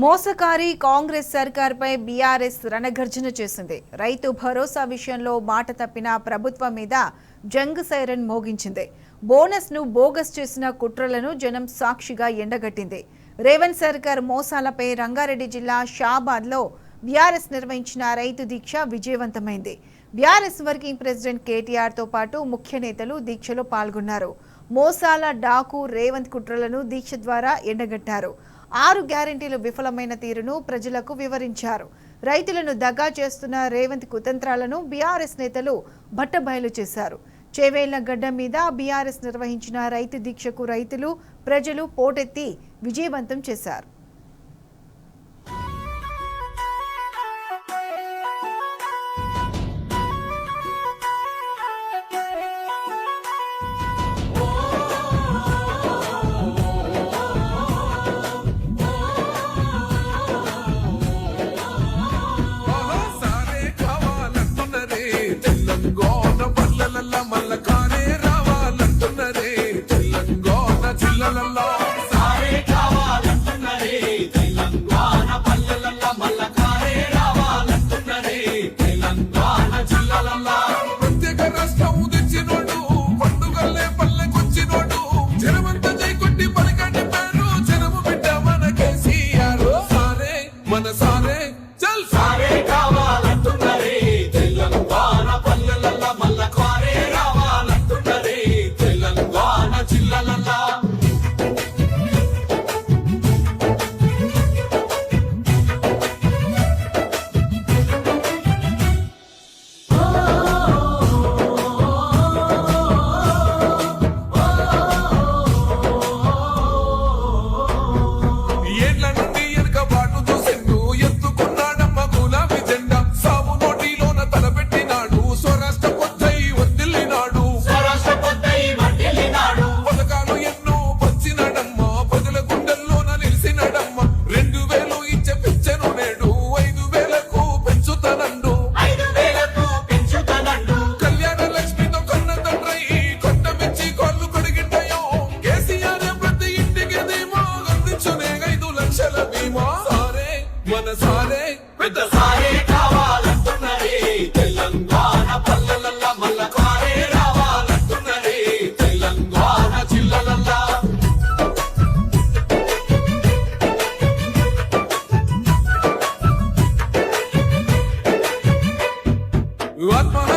మోసకారి Congress సర్కార్పై BRS రణగర్జన చేసింది. రైతు భరోసా విషయంలో మాట తప్పిన ప్రభుత్వం మీద జంగ్ సైరన్ మోగించింది. బోనస్ ను బోగస్ చేసిన కుట్రలను జనం సాక్షిగా ఎండగట్టింది. రేవంత్ సర్కార్ మోసాలపై రంగారెడ్డి జిల్లా షాబాద్ లో బీఆర్ఎస్ నిర్వహించిన రైతు దీక్ష విజయవంతమైంది. బీఆర్ఎస్ వర్కింగ్ ప్రెసిడెంట్ కేటీఆర్ తో పాటు ముఖ్య నేతలు దీక్షలో పాల్గొన్నారు. మోసాల డాకు రేవంత్ కుట్రలను దీక్ష ద్వారా ఎండగట్టారు. 6 గ్యారెంటీలు విఫలమైన తీరును ప్రజలకు వివరించారు. రైతులను దగా చేస్తున్న రేవంత్ కుతంత్రాలను బీఆర్ఎస్ నేతలు బట్టబయలు చేశారు. చేవేళ్ల గడ్డ మీద బీఆర్ఎస్ నిర్వహించిన రైతు దీక్షకు రైతులు, ప్రజలు పోటెత్తి విజయవంతం చేశారు. What